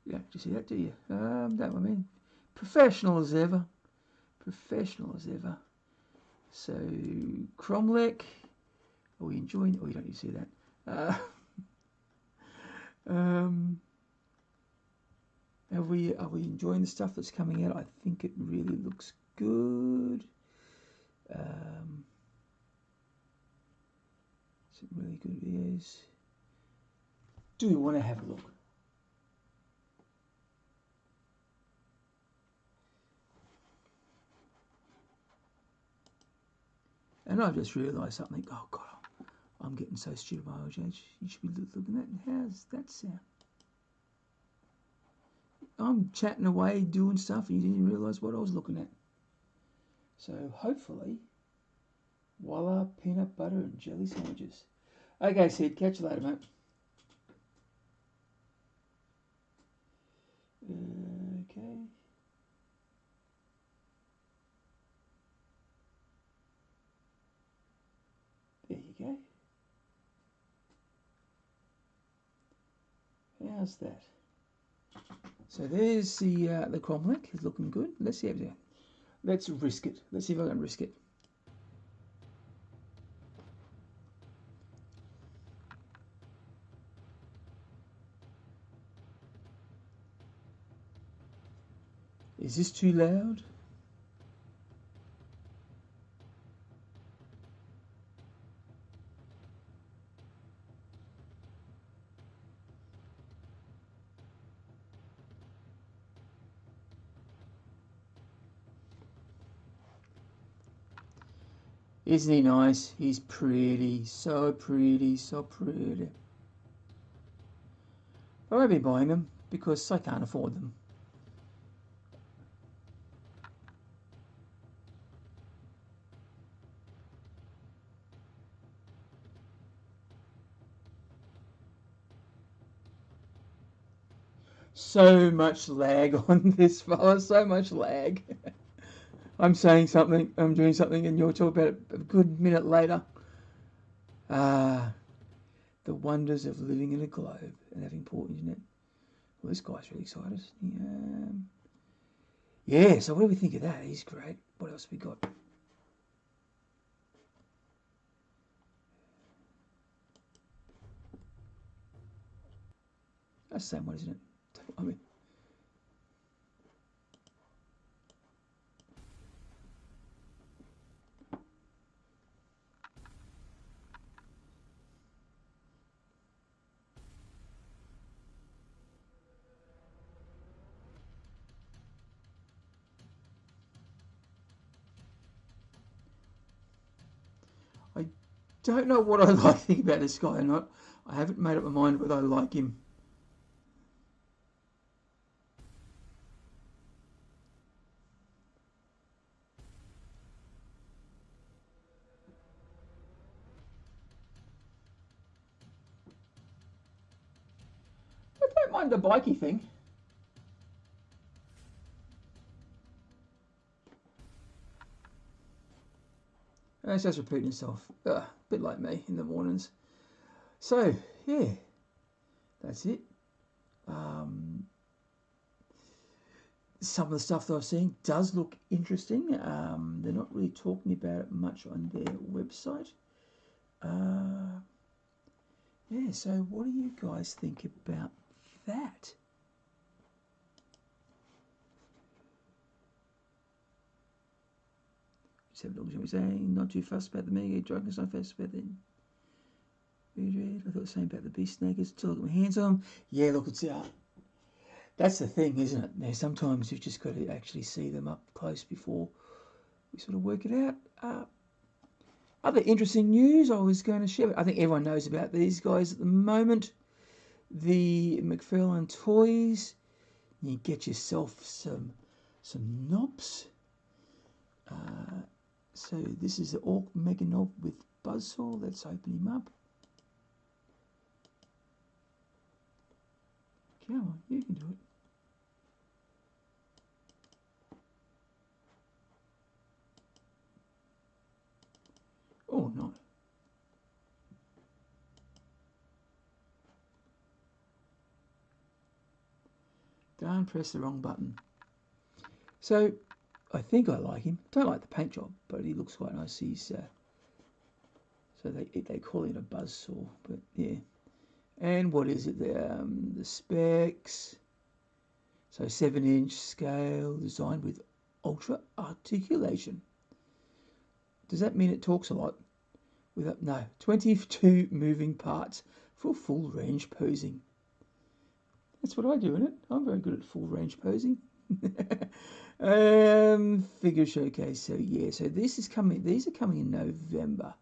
yeah, do you see that? Do you? That I mean, professional as ever. Professional as ever. So Cromlech. Are we enjoying? Oh, you don't need to see that. Are we enjoying the stuff that's coming out? I think it really looks good. Some really good videos. Do we want to have a look? And I've just realised something. Oh God, I'm getting so stupid by my age. You should be looking at that. How's that sound? I'm chatting away, doing stuff, and you didn't realise what I was looking at. So hopefully, voila, peanut butter and jelly sandwiches. Okay, Sid, catch you later, mate. Okay. There you go. How's that? So there's the Cromlech. It's looking good. Let's see how we do. Let's risk it. Let's see if I can risk it. Is this too loud? Isn't he nice? He's pretty. So pretty. So pretty. I won't be buying them because I can't afford them. So much lag on this fella. So much lag. I'm saying something, I'm doing something, and you'll talk about it a good minute later. The wonders of living in a globe and having poor internet. Well, this guy's really excited. Yeah, so what do we think of that? He's great. What else have we got? That's the same one, isn't it? I mean, I don't know what I like about this guy or not. I haven't made up my mind whether I like him. I don't mind the bikey thing. It's just repeating itself. A bit like me in the mornings. So, yeah, that's it. Some of the stuff that I've seen does look interesting. They're not really talking about it much on their website. Yeah, so what do you guys think about that? Just have a look at what we're saying. Not too fussed about the mega dragons, not fussed about the I thought the same about the beast snakers. Still look at my hands on them. Yeah, look, it's that's the thing, isn't it? Now, sometimes you've just got to actually see them up close before we sort of work it out. Other interesting news I was going to share. I think everyone knows about these guys at the moment. The McFarlane toys. You get yourself some knobs. So this is the Ork Mega Knob with Buzzsaw. Let's open him up. Come on, you can do it. Oh, no. Don't press the wrong button. So, I think I like him. Don't like the paint job, but he looks quite nice. He's so they call it a buzzsaw, but yeah. And what is it? The specs. So 7-inch scale, designed with ultra articulation. Does that mean it talks a lot? No, 22 moving parts for full range posing. That's what I do, isn't it? I'm very good at full range posing. Figure showcase. So yeah, so this is coming. These are coming in November,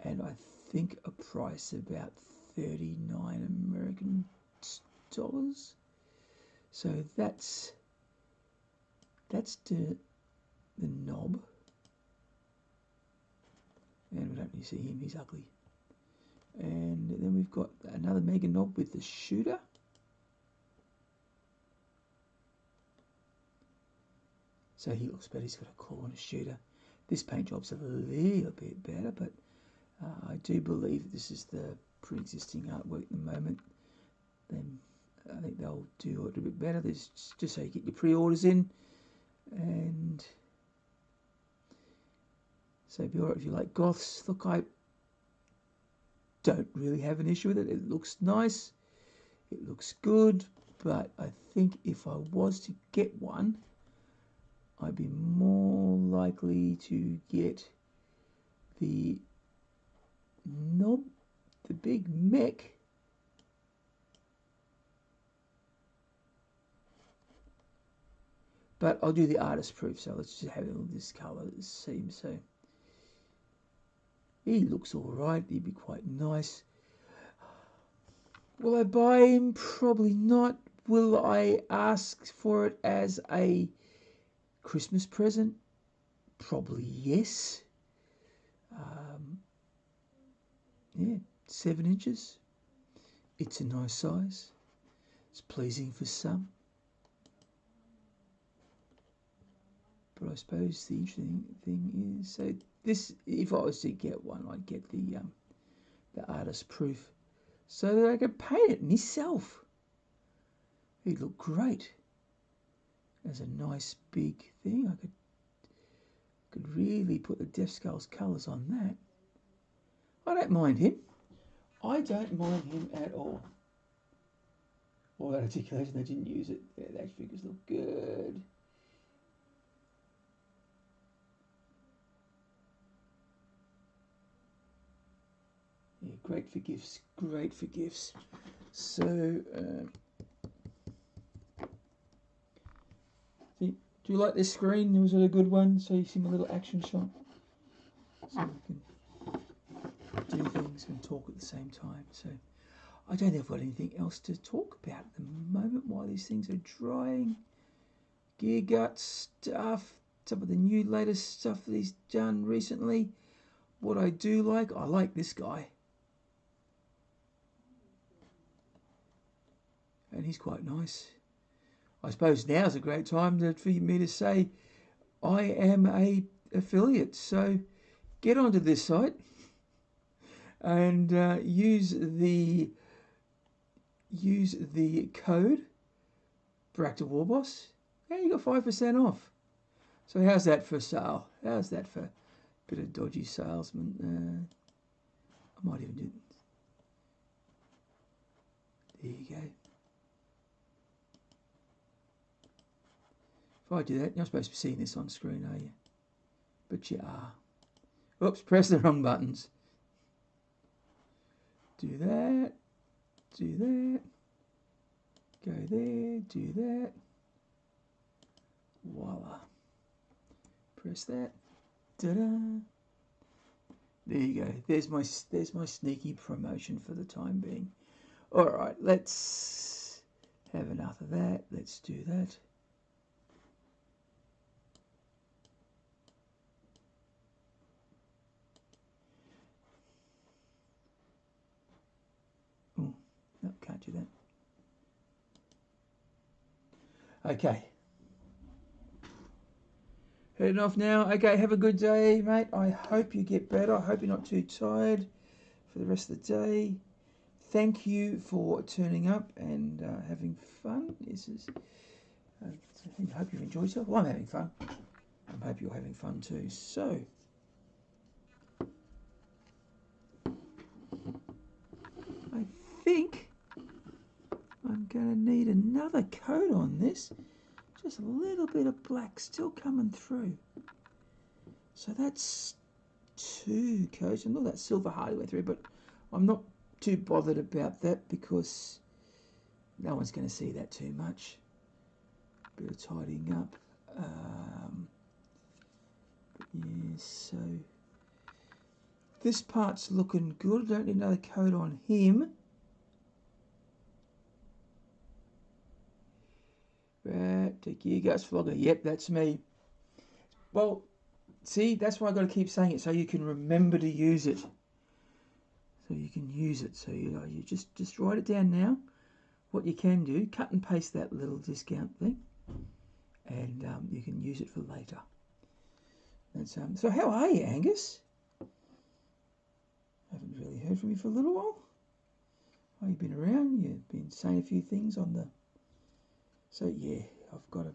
and I think a price about $39 American dollars. So that's the knob, and we don't really see him. He's ugly. And then we've got another mega knob with the shooter. So he looks better. He's got a claw and a shooter. This paint job's a little bit better, but I do believe this is the pre-existing artwork at the moment. Then I think they'll do it a little bit better. There's just so you get your pre-orders in, and so be alright if you like goths. Look, I don't really have an issue with it. It looks nice. It looks good, but I think if I was to get one, I'd be more likely to get the knob, the big mech. But I'll do the artist proof, so let's just have it on this colour. It seems so. He looks alright, he'd be quite nice. Will I buy him? Probably not. Will I ask for it as a Christmas present? Probably yes. Yeah, 7 inches. It's a nice size. It's pleasing for some. But I suppose the interesting thing is, so this, if I was to get one, I'd get the artist proof, so that I could paint it myself. It'd look great. As a nice big thing, I could really put the Def Skull's colours on that. I don't mind him. I don't mind him at all. All that articulation, they didn't use it. Yeah, the action figures look good. Yeah, great for gifts. Great for gifts. So, do you like this screen? Was it a good one? So you see my little action shot? So we can do things and talk at the same time. So I don't think I've got anything else to talk about at the moment while these things are drying. Gear gut stuff, some of the new latest stuff that he's done recently. What I do like, I like this guy. And he's quite nice. I suppose now's a great time for me to say I am a affiliate. So get onto this site and use the code Brak Da Warboss. Yeah, you got 5% off. So how's that for sale? How's that for a bit of dodgy salesman? I might even do it. There you go. If I do that, you're not supposed to be seeing this on screen, are you? But you are. Oops, press the wrong buttons. Do that. Do that. Go there. Do that. Voila. Press that. Ta-da. There you go. There's my sneaky promotion for the time being. All right, let's have enough of that. Let's do that. Oh, no, can't do that. Okay. Heading off now. Okay, have a good day, mate. I hope you get better. I hope you're not too tired for the rest of the day. Thank you for turning up and having fun. I hope you enjoyed yourself. Well, I'm having fun. I hope you're having fun too. So, I think I'm going to need another coat on this. Just a little bit of black still coming through. So that's 2 coats. I know that silver hardly went through, but I'm not too bothered about that because no one's going to see that too much. Bit of tidying up. Yeah, so this part's looking good. I don't need another coat on him. Right, the gear guts flogger. Yep, that's me. Well, see, that's why I've got to keep saying it so you can remember to use it. So you can use it. So you just write it down now. What you can do, cut and paste that little discount thing, and you can use it for later. That's, so how are you, Angus? Haven't really heard from you for a little while. Oh, you've been around. You've been saying a few things on the. So yeah, I've got a.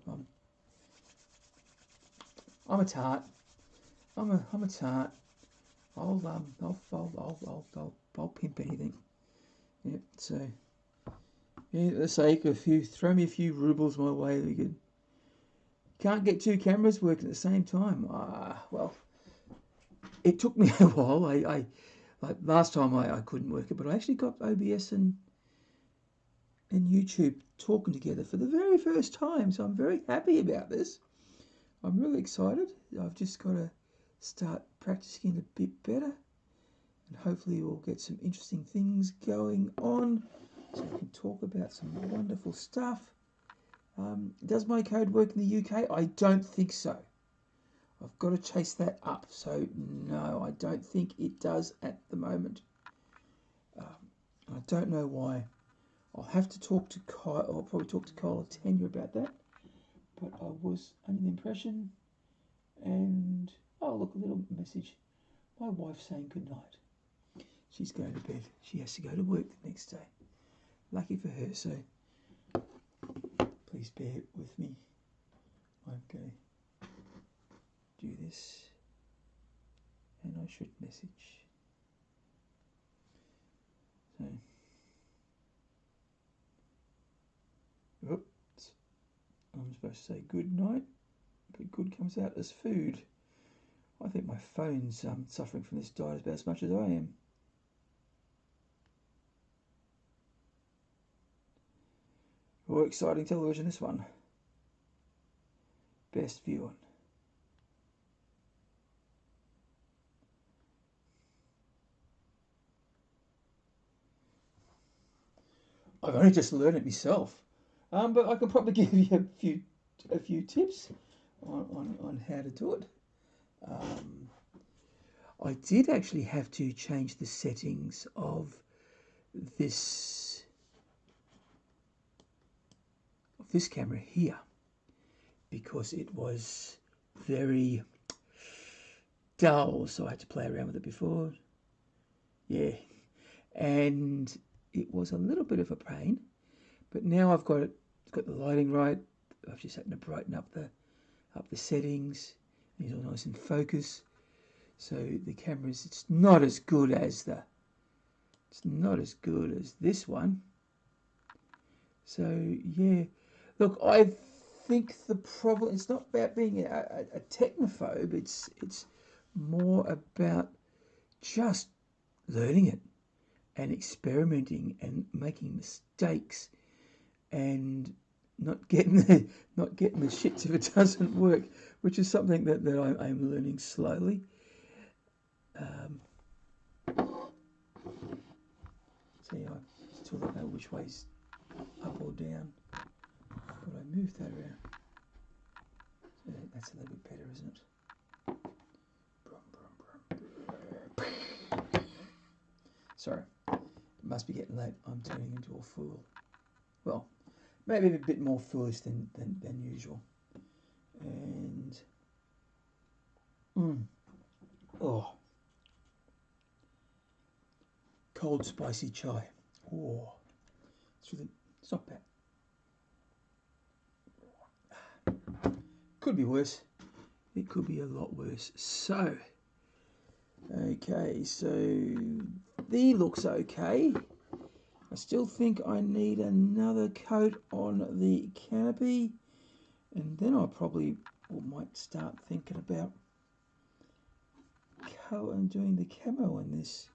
I'm a tart. I'm a tart. I'll pimp anything. Yep. So yeah, for the sake of throw me a few rubles my way. We could. Can't get 2 cameras working at the same time. Well, it took me a while. I like last time I couldn't work it, but I actually got OBS and YouTube talking together for the very first time. So I'm very happy about this. I'm really excited. I've just got to start practicing a bit better, and hopefully we'll get some interesting things going on so we can talk about some wonderful stuff. Does my code work in the UK? I don't think so. I've got to chase that up. So no, I don't think it does at the moment. I don't know why. I'll have to talk to Kyle. I'll probably talk to Kyle or Tanya about that. But I was under the impression, and oh look, a little message. My wife's saying good night. She's going to bed. She has to go to work the next day. Lucky for her. So please bear with me. I'm going to do this, and I should message. So I say good night, but good comes out as food. I think my phone's suffering from this diet about as much as I am. Oh, exciting television, this one. Best viewing. I've only just learned it myself, but I can probably give you a few tips on how to do it. I did actually have to change the settings of this camera here because it was very dull, so I had to play around with it before. Yeah, and it was a little bit of a pain, but now I've got the lighting right. I've just had to brighten up the settings. It's all nice and focus. So the camera's it's not as good as this one. So yeah, look, I think the problem it's not about being a technophobe. It's more about just learning it and experimenting and making mistakes and not getting the shits if it doesn't work, which is something that I'm learning slowly. See, I still don't know which way's up or down, but I moved that around. So that's a little bit better, isn't it? Sorry, it must be getting late. I'm turning into a fool. Well, maybe a bit more foolish than usual. And oh, cold spicy chai. Oh, it's not bad. Could be worse. It could be a lot worse. So, okay, so the looks okay. I still think I need another coat on the canopy, and then I probably might start thinking about doing the camo on this.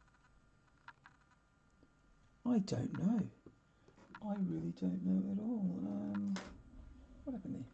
I don't know. I really don't know at all. What happened there?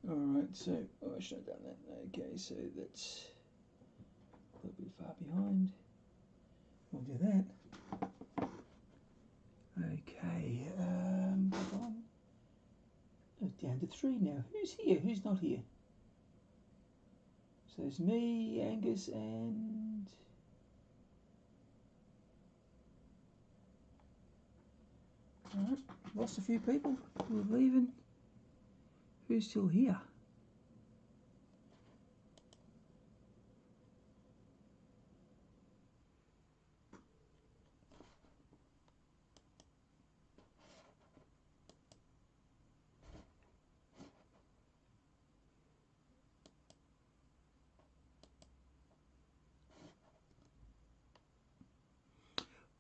Alright, so, I should have done that. Okay, so that's a little bit far behind. We'll do that. Okay, go on. Oh, down to 3 now. Who's here? Who's not here? So there's me, Angus, and... Alright, lost a few people who are leaving. Who's still here?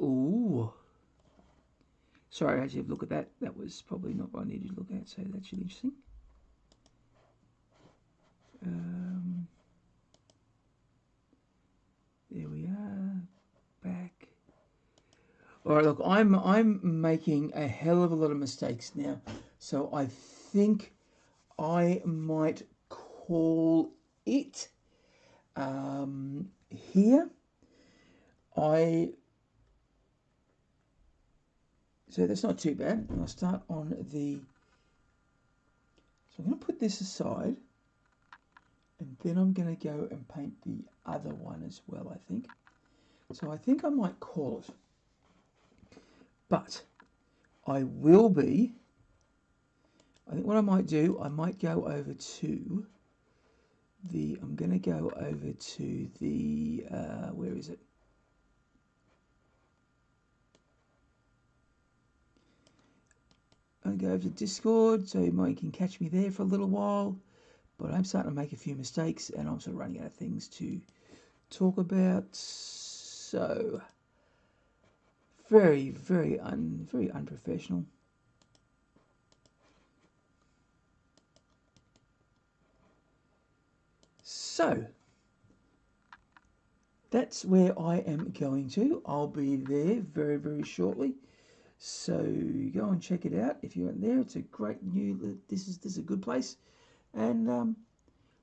Ooh. Sorry, I had to have a look at that. That was probably not what I needed to look at, so that's really interesting. There we are. Back. Alright, look, I'm making a hell of a lot of mistakes now. So I think I might call it here. So that's not too bad. I'll start on the... So I'm going to put this aside. And then I'm going to go and paint the other one as well, I think. So I think I might call it. But I will be... I think what I might do, I might go over to the... I'm going to go over to the... where is it? going to go over to Discord so you can catch me there for a little while. But I'm starting to make a few mistakes and I'm sort of running out of things to talk about. So, very, very unprofessional. So, that's where I am going to. I'll be there very, very shortly. So go and check it out if you're in there. It's a great new. This is a good place, and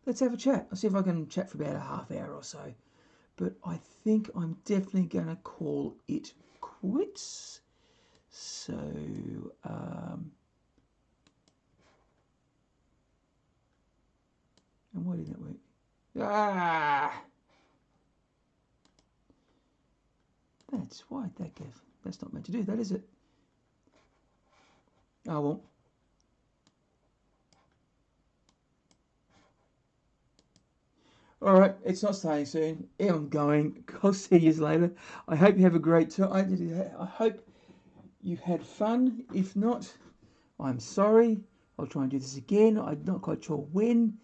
let's have a chat. I'll see if I can chat for about a half hour or so. But I think I'm definitely going to call it quits. So and why didn't it work? That's why that gave. That's not meant to do that, is it? Oh well. All right, it's not starting soon. I'm going. I'll see you later. I hope you have a great time. I hope you had fun. If not, I'm sorry. I'll try and do this again. I'm not quite sure when.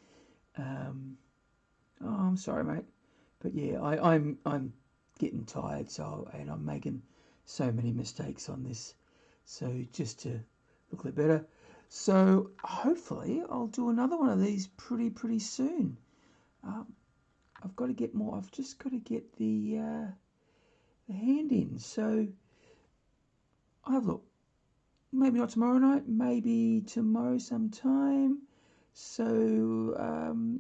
I'm sorry, mate. But yeah, I'm getting tired. And I'm making so many mistakes on this. So just to look a bit better. So hopefully I'll do another one of these pretty soon. I've got to get more. I've just got to get the hand in. So I have a look. Maybe not tomorrow night. Maybe tomorrow sometime. So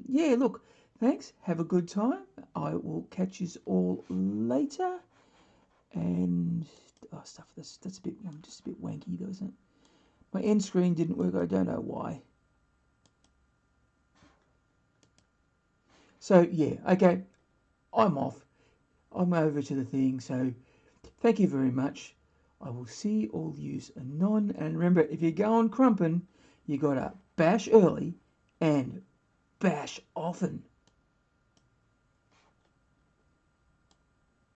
yeah, look. Thanks. Have a good time. I will catch you all later. And stuff. That's a bit just a bit wanky, though, isn't it? My end screen didn't work. I don't know why. So yeah, okay, I'm off. I'm over to the thing. So thank you very much. I will see all yous anon. And remember, if you're going crumping, you gotta bash early and bash often.